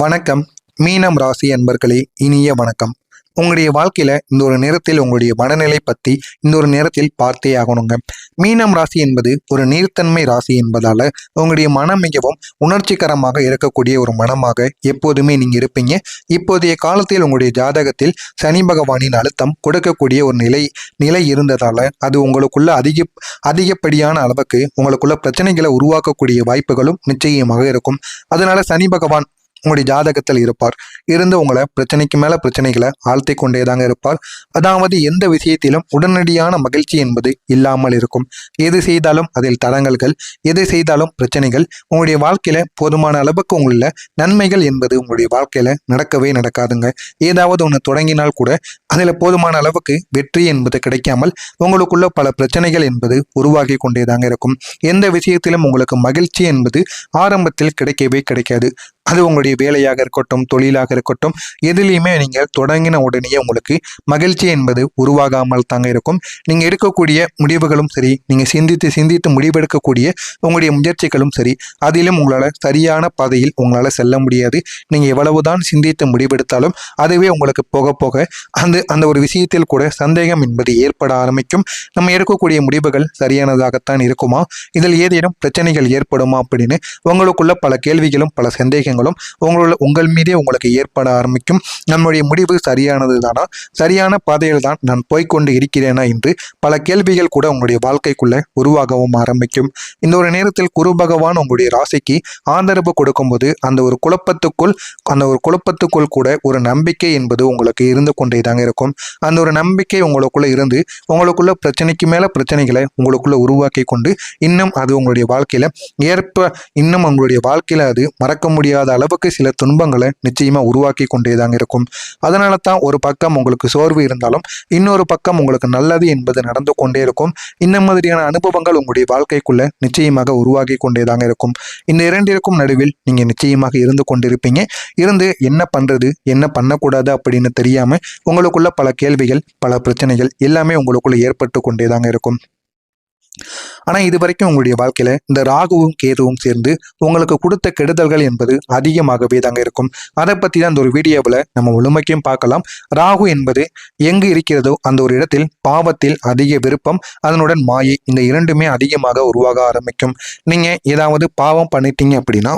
வணக்கம். மீனம் ராசி அன்பர்களே, இனிய வணக்கம். உங்களுடைய வாழ்க்கையில இந்த ஒரு நேரத்தில் உங்களுடைய மனநிலை பத்தி இந்த ஒரு நேரத்தில் பார்த்தே ஆகணுங்க. மீனம் ராசி என்பது ஒரு நீர்த்தன்மை ராசி என்பதால உங்களுடைய மனம் மிகவும் உணர்ச்சிகரமாக இருக்கக்கூடிய ஒரு மனமாக எப்போதுமே நீங்க இருப்பீங்க. இப்போதைய காலத்தில் உங்களுடைய ஜாதகத்தில் சனி பகவானின் அழுத்தம் கொடுக்கக்கூடிய ஒரு நிலை இருந்ததால அது உங்களுக்குள்ள அதிகப்படியான அளவுக்கு உங்களுக்குள்ள பிரச்சனைகளை உருவாக்கக்கூடிய வாய்ப்புகளும் நிச்சயமாக இருக்கும். அதனால சனி பகவான் உங்களுடைய ஜாதகத்தில் இருப்பார். இருந்து உங்களை பிரச்சனைக்கு மேல பிரச்சனைகளை ஆழ்த்தி கொண்டேதாங்க இருப்பார். அதாவது எந்த விஷயத்திலும் உடனடியான மகிழ்ச்சி என்பது இல்லாமல் இருக்கும். எது செய்தாலும் அதில் தடங்கல்கள், எது செய்தாலும் பிரச்சனைகள். உங்களுடைய வாழ்க்கையில போதுமான அளவுக்கு உங்களுடைய நன்மைகள் என்பது உங்களுடைய வாழ்க்கையில நடக்கவே நடக்காதுங்க. ஏதாவது ஒன்று தொடங்கினால் கூட அதில் போதுமான அளவுக்கு வெற்றி என்பது கிடைக்காமல் உங்களுக்குள்ள பல பிரச்சனைகள் என்பது உருவாகி கொண்டேதாங்க இருக்கும். எந்த விஷயத்திலும் உங்களுக்கு மகிழ்ச்சி என்பது ஆரம்பத்தில் கிடைக்கவே கிடைக்காது. அது உங்களுடைய வேலையாக இருக்கட்டும், தொழிலாக இருக்கட்டும், எதுலேயுமே நீங்கள் தொடங்கின உடனே உங்களுக்கு மகிழ்ச்சி என்பது உருவாகாமல் தாங்க இருக்கும். நீங்கள் எடுக்கக்கூடிய முடிவுகளும் சரி, நீங்கள் சிந்தித்து முடிவெடுக்கக்கூடிய உங்களுடைய முயற்சிகளும் சரி, அதிலும் உங்களால் சரியான பாதையில் உங்களால் செல்ல முடியாது. நீங்கள் எவ்வளவுதான் சிந்தித்து முடிவெடுத்தாலும் அதுவே உங்களுக்கு போக போக அந்த ஒரு விஷயத்தில் கூட சந்தேகம் என்பது ஏற்பட ஆரம்பிக்கும். நம்ம எடுக்கக்கூடிய முடிவுகள் சரியானதாகத்தான் இருக்குமா, இதில் ஏதேனும் பிரச்சனைகள் ஏற்படுமா அப்படின்னு உங்களுக்குள்ள பல கேள்விகளும் பல சந்தேகங்களும் உங்கள் மீதே உங்களுக்கு ஏற்பட ஆரம்பிக்கும். நம்முடைய முடிவு சரியானது தானா, சரியான பாதையில் தான் நான் போய்கொண்டு இருக்கிறேனா என்று பல கேள்விகள் கூட உங்களுடைய வாழ்க்கைக்குள்ள உருவாகவும் ஆரம்பிக்கும். இந்த ஒரு நேரத்தில் குரு பகவான் உங்களுடைய ராசிக்கு ஆதரவு கொடுக்கும்போது அந்த ஒரு குழப்பத்துக்குள் கூட ஒரு நம்பிக்கை என்பது உங்களுக்கு இருந்து கொண்டேதாங்க இருக்கும். அந்த ஒரு நம்பிக்கை உங்களுக்குள்ள இருந்து உங்களுக்குள்ள பிரச்சனைக்கு மேல பிரச்சனைகளை உங்களுக்குள்ள உருவாக்கி கொண்டு இன்னும் அது உங்களுடைய வாழ்க்கையில உங்களுடைய வாழ்க்கையில அது மறக்க முடியாத அளவுக்கு சில துன்பங்களை நிச்சயமா உருவாக்கி கொண்டேதாங்க இருக்கும். அதனால தான் ஒரு பக்கம் உங்களுக்கு சோர்வு இருந்தாலும் இன்னொரு பக்கம் உங்களுக்கு நல்லது என்பது நடந்து கொண்டே இருக்கும். இந்த மாதிரியான அனுபவங்கள் உங்களுடைய வாழ்க்கைக்குள்ள நிச்சயமாக உருவாகி கொண்டேதாங்க இருக்கும். இந்த இரண்டிற்கும் நடுவில் நீங்க நிச்சயமாக இருந்து கொண்டிருப்பீங்க. இருந்து என்ன பண்றது, என்ன பண்ணக்கூடாது அப்படின்னு தெரியாம உங்களுக்குள்ள பல கேள்விகள், பல பிரச்சனைகள் எல்லாமே உங்களுக்குள்ள ஏற்பட்டு கொண்டேதாங்க இருக்கும். ஆனால் இது வரைக்கும் உங்களுடைய வாழ்க்கையில இந்த ராகுவும் கேதுவும் சேர்ந்து உங்களுக்கு கொடுத்த கெடுதல்கள் என்பது அதிகமாகவே தாங்க இருக்கும். அதை பற்றி தான் இந்த ஒரு வீடியோவில் நம்ம முழுமைக்கும் பார்க்கலாம். ராகு என்பது எங்கு இருக்கிறதோ அந்த ஒரு இடத்தில் பாவத்தில் அதிக விருப்பம், அதனுடன் மாயை, இந்த இரண்டுமே அதிகமாக உருவாக ஆரம்பிக்கும். நீங்கள் ஏதாவது பாவம் பண்ணிட்டீங்க அப்படின்னா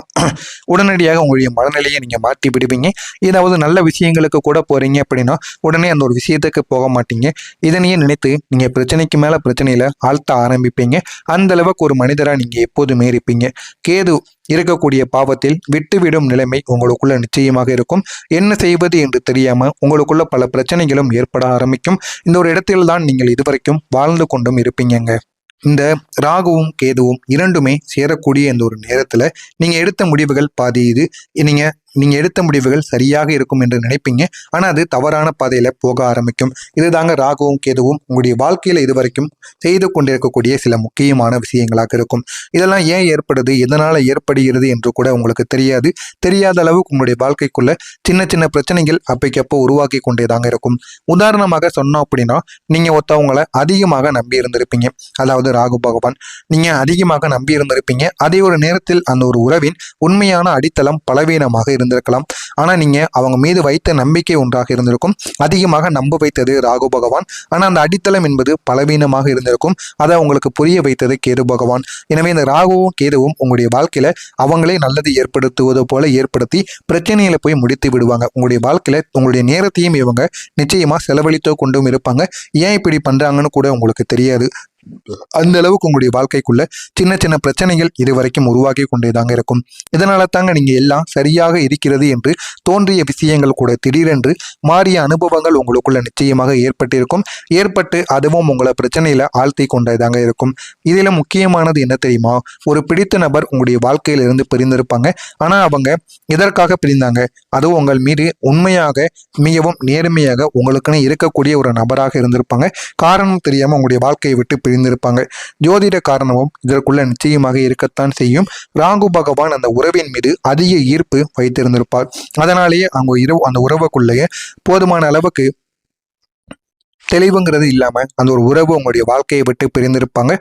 உடனடியாக உங்களுடைய மனநிலையை நீங்கள் மாற்றி விடுவீங்க. ஏதாவது நல்ல விஷயங்களுக்கு கூட போகிறீங்க அப்படின்னா உடனே அந்த ஒரு விஷயத்துக்கு போக மாட்டீங்க. இதனையே நினைத்து நீங்கள் பிரச்சனைக்கு மேலே பிரச்சனையில் ஆழ்த்த ஆரம்பிப்பீங்க. அந்த அளவுக்கு ஒரு மனிதரா நீங்க எப்போதுமே இருப்பீங்க. கேது இருக்கக்கூடிய பாவத்தில் விட்டுவிடும் நிலைமை உங்களுக்குள்ள நிச்சயமாக இருக்கும். என்ன செய்வது என்று தெரியாம உங்களுக்குள்ள பல பிரச்சனைகளும் ஏற்பட ஆரம்பிக்கும். இந்த ஒரு இடத்தில் தான் நீங்கள் இதுவரைக்கும் வாழ்ந்து கொண்டும் இருப்பீங்க. இந்த ராகுவும் கேதுவும் இரண்டுமே சேரக்கூடிய இந்த ஒரு நேரத்துல நீங்க எடுத்த முடிவுகள் பாதி நீங்க எடுத்த முடிவுகள் சரியாக இருக்கும் என்று நினைப்பீங்க. ஆனா அது தவறான பாதையில போக ஆரம்பிக்கும். இதுதாங்க ராகுவும் கேதுவும் உங்களுடைய வாழ்க்கையில இதுவரைக்கும் செய்து கொண்டிருக்கக்கூடிய சில முக்கியமான விஷயங்களாக இருக்கும். இதெல்லாம் ஏன் ஏற்படுது, எதனால ஏற்படுகிறது என்று கூட உங்களுக்கு தெரியாத அளவுக்கு உங்களுடைய வாழ்க்கைக்குள்ள சின்ன சின்ன பிரச்சனைகள் அப்பைக்கப்போ உருவாக்கி கொண்டேதாங்க இருக்கும். உதாரணமாக சொன்னோம் அப்படின்னா, நீங்க ஒருத்தவங்களை அதிகமாக நம்பி இருந்திருப்பீங்க. அதாவது ராகு பகவான் நீங்க அதிகமாக நம்பி இருந்திருப்பீங்க. அதே ஒரு நேரத்தில் அந்த ஒரு உறவின் உண்மையான அடித்தளம் பலவீனமாக இருந்திருக்கலாம். ஆனா நீங்க அவங்க மீது வைத்த நம்பிக்கை ஒன்றாக இருந்திருக்கும். அதிகமாக நம்ப வைத்தது ராகு பகவான். ஆனா அந்த அடித்தளம் என்பது பலவீனமாக இருந்திருக்கும். அதை உங்களுக்கு புரிய வைத்தது கேது பகவான். எனவே இந்த ராகுவும் கேதுவும் உங்களுடைய வாழ்க்கையில அவங்களே நல்லது ஏற்படுத்துவது போல ஏற்படுத்தி பிரச்சனைகளை போய் முடித்து விடுவாங்க. உங்களுடைய வாழ்க்கையில உங்களுடைய நேரத்தையும் இவங்க நிச்சயமா செலவழித்து கொண்டும் இருப்பாங்க. ஏன் இப்படி பண்றாங்கன்னு கூட உங்களுக்கு தெரியாது. அந்த அளவுக்கு உங்களுடைய வாழ்க்கைக்குள்ள சின்ன சின்ன பிரச்சனைகள் இதுவரைக்கும் உருவாக்கி கொண்டேதாங்க இருக்கும். இதனால தாங்க நீங்க எல்லாம் சரியாக இருக்கிறது என்று தோன்றிய விஷயங்கள் கூட திடீரென்று மாறிய அனுபவங்கள் உங்களுக்குள்ள நிச்சயமாக ஏற்பட்டு அதுவும் உங்களை பிரச்சனையில ஆழ்த்தி கொண்டேதாங்க இருக்கும். இதுல முக்கியமானது என்ன தெரியுமா, ஒரு பிடித்த நபர் உங்களுடைய வாழ்க்கையில இருந்து பிரிந்திருப்பாங்க. ஆனா அவங்க எதற்காக பிரிந்தாங்க, அதுவும் உங்கள் மீது உண்மையாக மிகவும் நேர்மையாக உங்களுக்குன்னு இருக்கக்கூடிய ஒரு நபராக இருந்திருப்பாங்க. காரணம் தெரியாம உங்களுடைய வாழ்க்கையை விட்டு பிரிந்திருப்பாங்க. ஜோதிட காரணமும் இதற்குள்ள நிச்சயமாக இருக்கத்தான் செய்யும். ராகு பகவான் அந்த உறவின் மீது அதிக ஈர்ப்பு வைத்திருந்திருப்பார். அதனாலேயே அந்த உறவுக்குள்ளேயே போதுமான அளவுக்கு தெளிவுங்கிறது இல்லாம அந்த ஒரு உறவு உங்களுடைய வாழ்க்கையை விட்டு பிரிந்திருப்பாங்க.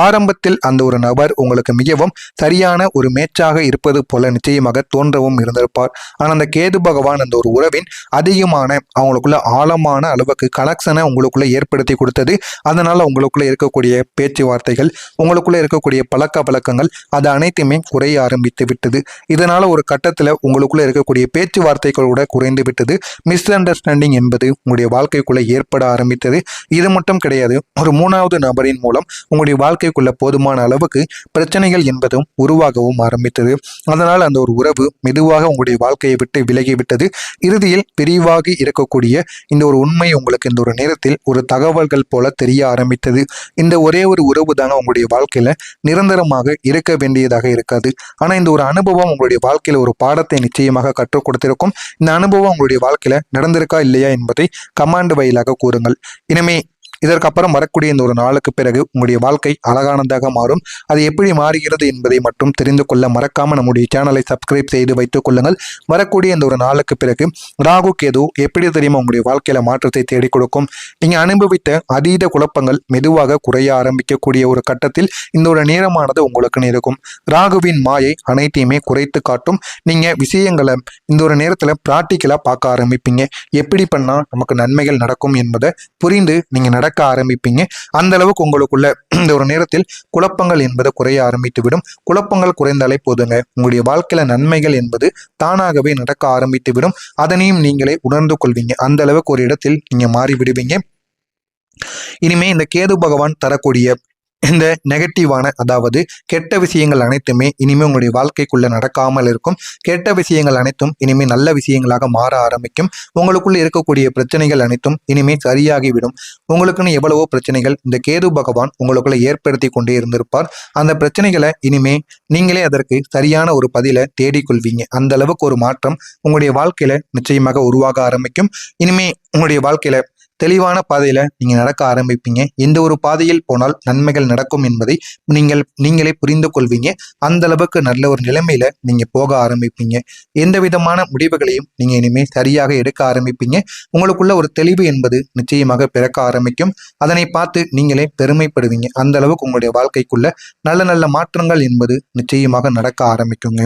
ஆரம்பத்தில் அந்த ஒரு நபர் உங்களுக்கு மிகவும் சரியான ஒரு மேட்சாக இருப்பது போல நிச்சயமாக தோன்றவும் இருந்திருப்பார். ஆனா அந்த கேது பகவான் அந்த ஒரு உறவின் அதிகமான அவங்களுக்குள்ள ஆழமான அளவுக்கு கனெக்ஷனை உங்களுக்குள்ள ஏற்படுத்தி கொடுத்தது. அதனால உங்களுக்குள்ள இருக்கக்கூடிய பேச்சுவார்த்தைகள், உங்களுக்குள்ள இருக்கக்கூடிய பழக்க வழக்கங்கள் அது அனைத்துமே குறைய ஆரம்பித்து விட்டது. இதனால ஒரு கட்டத்துல உங்களுக்குள்ள இருக்கக்கூடிய பேச்சுவார்த்தைகள் கூட குறைந்து விட்டது. மிஸ் அண்டர்ஸ்டாண்டிங் என்பது உங்களுடைய வாழ்க்கைக்குள்ள ஏற்பட ஆரம்பித்தது. இது மட்டும் கிடையாது, ஒரு மூணாவது நபரின் மூலம் உங்களுடைய வாழ்க்கைக்குள்ள போதுமான அளவுக்கு பிரச்சனைகள் என்பதும் உருவாகவும் ஆரம்பித்தது. அதனால் அந்த ஒரு உறவு மெதுவாக உங்களுடைய வாழ்க்கையை விட்டு விலகிவிட்டது. இறுதியில் பிரிவாகி இருக்கக்கூடிய இந்த ஒரு உண்மை உங்களுக்கு இந்த ஒரு நேரத்தில் ஒரு தகவல்கள் போல தெரிய ஆரம்பித்தது. இந்த ஒரே ஒரு உறவு தாங்க உங்களுடைய வாழ்க்கையில நிரந்தரமாக இருக்க வேண்டியதாக இருக்காது. ஆனா இந்த ஒரு அனுபவம் உங்களுடைய வாழ்க்கையில ஒரு பாடத்தை நிச்சயமாக கற்றுக் கொடுத்திருக்கும். இந்த அனுபவம் உங்களுடைய வாழ்க்கையில நடந்திருக்கா இல்லையா என்பதை கமாண்ட் வாயிலாக கூறுங்கள். இனிமே இதற்கப்புறம் வரக்கூடிய இந்த ஒரு நாளுக்கு பிறகு உங்களுடைய வாழ்க்கை அழகானதாக மாறும். அது எப்படி மாறுகிறது என்பதை மட்டும் தெரிந்து கொள்ள மறக்காம நம்முடைய சேனலை சப்ஸ்கிரைப் செய்து வைத்துக் கொள்ளுங்கள். வரக்கூடிய இந்த ஒரு நாளுக்கு பிறகு ராகு கேது எப்படி தெரியுமா உங்களுடைய வாழ்க்கையில மாற்றத்தை தேடி கொடுக்கும். நீங்க அனுபவித்த அதீத குழப்பங்கள் மெதுவாக குறைய ஆரம்பிக்கக்கூடிய ஒரு கட்டத்தில் இந்த ஒரு நேரமானது உங்களுக்கு இருக்கும். ராகுவின் மாயை அனைத்தையுமே குறைத்து காட்டும். நீங்க விஷயங்களை இந்த ஒரு நேரத்துல பிராக்டிக்கலா பார்க்க ஆரம்பிப்பீங்க. எப்படி பண்ணா நமக்கு நன்மைகள் நடக்கும் என்பதை புரிந்து நீங்க நடக்க ஆரம்பிப்பீங்க. அந்த அளவுக்கு உங்களுக்குள்ள இந்த ஒரு நேரத்தில் குழப்பங்கள் என்பது குறைய ஆரம்பித்து விடும். குழப்பங்கள் குறைந்தாலே போதுங்க, உங்களுடைய வாழ்க்கையில நன்மைகள் என்பது தானாகவே நடக்க ஆரம்பித்து விடும். அதனையும் நீங்களே உணர்ந்து கொள்வீங்க. அந்த அளவுக்கு ஒரு இடத்தில் நீங்க மாறி விடுவீங்க. இனிமே இந்த கேது பகவான் தரக்கூடிய இந்த நெகட்டிவான, அதாவது கெட்ட விஷயங்கள் அனைத்துமே இனிமே உங்களுடைய வாழ்க்கைக்குள்ள நடக்காமல் இருக்கும். கெட்ட விஷயங்கள் அனைத்தும் இனிமே நல்ல விஷயங்களாக மாற ஆரம்பிக்கும். உங்களுக்குள்ள இருக்கக்கூடிய பிரச்சனைகள் அனைத்தும் இனிமே சரியாகிவிடும். உங்களுக்குன்னு எவ்வளவோ பிரச்சனைகள் இந்த கேது பகவான் உங்களுக்குள்ள ஏற்படுத்தி கொண்டே இருந்திருப்பார். அந்த பிரச்சனைகளை இனிமே நீங்களே அதற்கு சரியான ஒரு பதிலை தேடிக்கொள்வீங்க. அந்த அளவுக்கு ஒரு மாற்றம் உங்களுடைய வாழ்க்கையில நிச்சயமாக உருவாக ஆரம்பிக்கும். இனிமே உங்களுடைய வாழ்க்கையில தெளிவான பாதையில நீங்க நடக்க ஆரம்பிப்பீங்க. எந்த ஒரு பாதையில் போனால் நன்மைகள் நடக்கும் என்பதை நீங்களே புரிந்து கொள்வீங்க. அந்த அளவுக்கு நல்ல ஒரு நிலைமையில நீங்க போக ஆரம்பிப்பீங்க. எந்த விதமான முடிவுகளையும் நீங்க இனிமே சரியாக எடுக்க ஆரம்பிப்பீங்க. உங்களுக்குள்ள ஒரு தெளிவு என்பது நிச்சயமாக பிறக்க ஆரம்பிக்கும். அதனை பார்த்து நீங்களே பெருமைப்படுவீங்க. அந்த அளவுக்கு உங்களுடைய வாழ்க்கைக்குள்ள நல்ல நல்ல மாற்றங்கள் என்பது நிச்சயமாக நடக்க ஆரம்பிக்குங்க.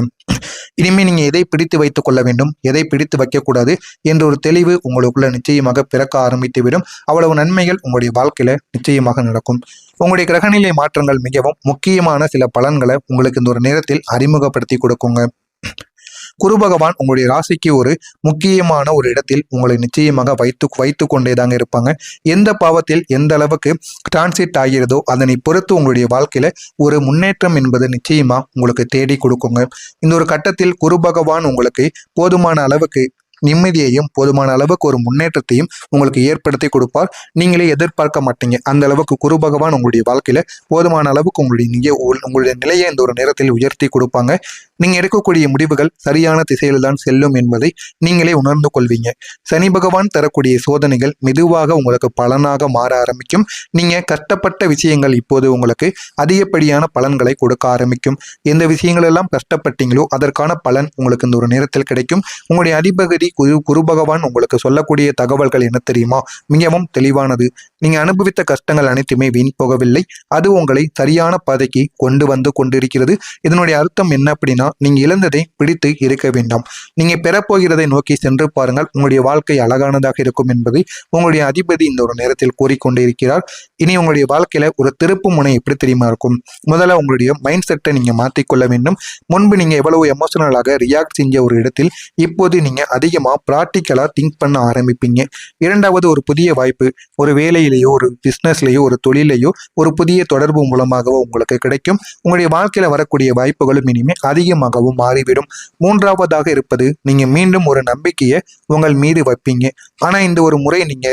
இனிமே நீங்க எதை பிடித்து வைத்துக் கொள்ள வேண்டும், எதை பிடித்து வைக்கக்கூடாது என்ற ஒரு தெளிவு உங்களுக்குள்ள நிச்சயமாக பிறக்க ஆரம்பித்து விடும். அவ்வளவு நன்மைகள் உங்களுடைய வாழ்க்கையில நிச்சயமாக நடக்கும். உங்களுடைய கிரகநிலை மாற்றங்கள் மிகவும் முக்கியமான சில பலன்களை உங்களுக்கு இந்த ஒரு நேரத்தில் அறிமுகப்படுத்தி கொடுக்குங்க. குரு பகவான் உங்களுடைய ராசிக்கு ஒரு முக்கியமான ஒரு இடத்தில் உங்களை நிச்சயமாக வைத்து கொண்டேதாங்க இருப்பாங்க. எந்த பாவத்தில் எந்த அளவுக்கு டிரான்சிட் ஆகிறதோ அதனை பொறுத்து உங்களுடைய வாழ்க்கையில ஒரு முன்னேற்றம் என்பது நிச்சயமா உங்களுக்கு தேடி கொடுக்குங்க. இந்த ஒரு கட்டத்தில் குரு பகவான் உங்களுக்கு போதுமான அளவுக்கு நிம்மதியையும் போதுமான அளவுக்கு ஒரு முன்னேற்றத்தையும் உங்களுக்கு ஏற்படுத்தி கொடுப்பார். நீங்களே எதிர்பார்க்க மாட்டீங்க. அந்த அளவுக்கு குரு பகவான் உங்களுடைய வாழ்க்கையில போதுமான அளவுக்கு உங்களுடைய நிலையை இந்த ஒரு நேரத்தில் உயர்த்தி கொடுப்பாங்க. நீங்க எடுக்கக்கூடிய முடிவுகள் சரியான திசையில் தான் செல்லும் என்பதை நீங்களே உணர்ந்து கொள்வீங்க. சனி பகவான் தரக்கூடிய சோதனைகள் மெதுவாக உங்களுக்கு பலனாக மாற ஆரம்பிக்கும். நீங்க கஷ்டப்பட்ட விஷயங்கள் இப்போது உங்களுக்கு அதிகப்படியான பலன்களை கொடுக்க ஆரம்பிக்கும். எந்த விஷயங்கள் எல்லாம் கஷ்டப்பட்டீங்களோ அதற்கான பலன் உங்களுக்கு இந்த ஒரு நேரத்தில் கிடைக்கும். உங்களுடைய அதிபதி குரு பகவான் உங்களுக்கு சொல்லக்கூடிய தகவல்கள் என்ன தெரியுமா? மிகவும் தெளிவானது. நீங்க அனுபவித்த கஷ்டங்கள் அனைத்துமே வீண் போகவில்லை. அது உங்களை சரியான பாதைக்கு கொண்டு வந்து கொண்டிருக்கிறது. இதனுடைய அர்த்தம் என்ன அப்படின்னா, நீங்க இழந்ததை பிடித்து இருக்க வேண்டாம். நீங்க பெறப்போகிறதை நோக்கி சென்று பாருங்கள். உங்களுடைய வாழ்க்கை அழகானதாக இருக்கும் என்பதை உங்களுடைய அதிபதி இந்த ஒரு நேரத்தில் கூறிக்கொண்டே இருக்கிறார். இனி உங்களுடைய வாழ்க்கையில ஒரு திருப்பு முனை எப்படி தெரியுமா இருக்கும்? முதல்ல உங்களுடைய மைண்ட் செட்டை நீங்க மாற்றிக்கொள்ள வேண்டும். முன்பு நீங்க எவ்வளவு எமோஷனலாக ரியாக்ட் செஞ்ச ஒரு இடத்தில் இப்போது நீங்க அதிகமா பிராக்டிக்கலா திங்க் பண்ண ஆரம்பிப்பீங்க. இரண்டாவது, ஒரு புதிய வாய்ப்பு ஒரு வேலையிலேயோ ஒரு பிசினஸ்லயோ ஒரு தொழிலையோ ஒரு புதிய தொடர்பு மூலமாகவோ உங்களுக்கு கிடைக்கும். உங்களுடைய வாழ்க்கையில வரக்கூடிய வாய்ப்புகளும் இனிமே அதிகமாகவும் மாறிவிடும். மூன்றாவதாக இருப்பது, நீங்க மீண்டும் ஒரு நம்பிக்கையை உங்கள் மீது வைப்பீங்க. ஆனா இந்த ஒரு முறை நீங்க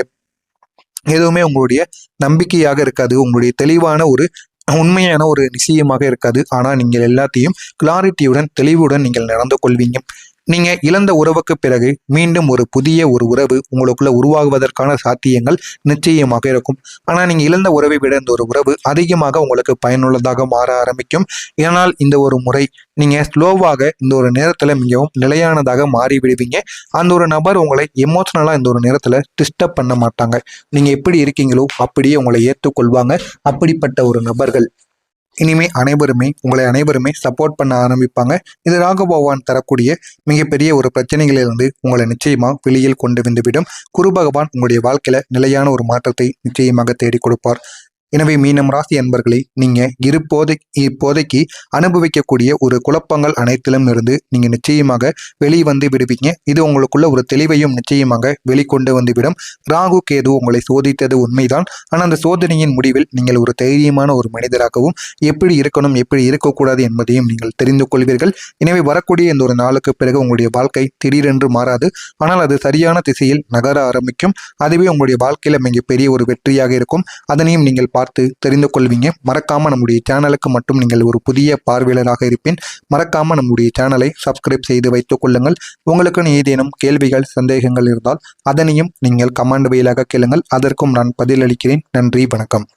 எதுவுமே உங்களுடைய நம்பிக்கையாக இருக்காது. உங்களுடைய தெளிவான ஒரு உண்மையான ஒரு நிச்சயமாக இருக்காது. ஆனா நீங்கள் எல்லாத்தையும் கிளாரிட்டியுடன் தெளிவுடன் நீங்கள் நடந்து கொள்வீங்க. நீங்க இழந்த உறவுக்கு பிறகு மீண்டும் ஒரு புதிய ஒரு உறவு உங்களுக்குள்ள உருவாகுவதற்கான சாத்தியங்கள் நிச்சயமாக இருக்கும். ஆனா நீங்க இழந்த உறவை விட இந்த ஒரு உறவு அதிகமாக உங்களுக்கு பயனுள்ளதாக மாற ஆரம்பிக்கும். ஏனால் இந்த ஒரு முறை நீங்க ஸ்லோவாக இந்த ஒரு நேரத்துல மிகவும் நிலையானதாக மாறி விடுவீங்க. அந்த ஒரு நபர் உங்களை எமோஷனலா இந்த ஒரு நேரத்துல டிஸ்டர்ப் பண்ண மாட்டாங்க. நீங்க எப்படி இருக்கீங்களோ அப்படியே உங்களை ஏற்றுக்கொள்வாங்க. அப்படிப்பட்ட ஒரு நபர்கள் இனிமே அனைவருமே சப்போர்ட் பண்ண ஆரம்பிப்பாங்க. இது ராகு பகவான் தரக்கூடிய மிகப்பெரிய ஒரு பிரச்சனைகளிலிருந்து உங்களை நிச்சயமா வெளியில் கொண்டு வந்துவிடும். குரு பகவான் உங்களுடைய வாழ்க்கையில நிலையான ஒரு மாற்றத்தை நிச்சயமாக தேடி கொடுப்பார். எனவே மீனம் ராசி அன்பர்களே, நீங்க இப்போதைக்கு அனுபவிக்கக்கூடிய ஒரு குழப்பங்கள் அனைத்திலும் இருந்து நீங்க நிச்சயமாக வெளிவந்து விடுவீங்க. இது உங்களுக்குள்ள ஒரு தெளிவையும் நிச்சயமாக வெளிக்கொண்டு வந்துவிடும். ராகு கேது உங்களை சோதித்தது உண்மைதான். ஆனால் அந்த சோதனையின் முடிவில் நீங்கள் ஒரு தைரியமான ஒரு மனிதராகவும் எப்படி இருக்கணும் எப்படி இருக்கக்கூடாது என்பதையும் நீங்கள் தெரிந்து கொள்வீர்கள். எனவே வரக்கூடிய இந்த ஒரு நாளுக்கு பிறகு உங்களுடைய வாழ்க்கை திடீரென்று மாறாது. ஆனால் அது சரியான திசையில் நகர ஆரம்பிக்கும். அதுவே உங்களுடைய வாழ்க்கையில மிகப்பெரிய ஒரு வெற்றியாக இருக்கும். அதனையும் நீங்கள் பார்த்து தெரிந்து கொள்வீங்க. மறக்காம நம்முடைய சேனலுக்கு மட்டும் நீங்கள் ஒரு புதிய பார்வையாளராக இருப்பேன். மறக்காம நம்முடைய சேனலை சப்ஸ்கிரைப் செய்து வைத்துக் கொள்ளுங்கள். உங்களுக்கு ஏதேனும் கேள்விகள் சந்தேகங்கள் இருந்தால் அதனையும் நீங்கள் கமெண்ட் வழியாக கேளுங்கள். அதற்கும் நான் பதிலளிக்கிறேன். நன்றி, வணக்கம்.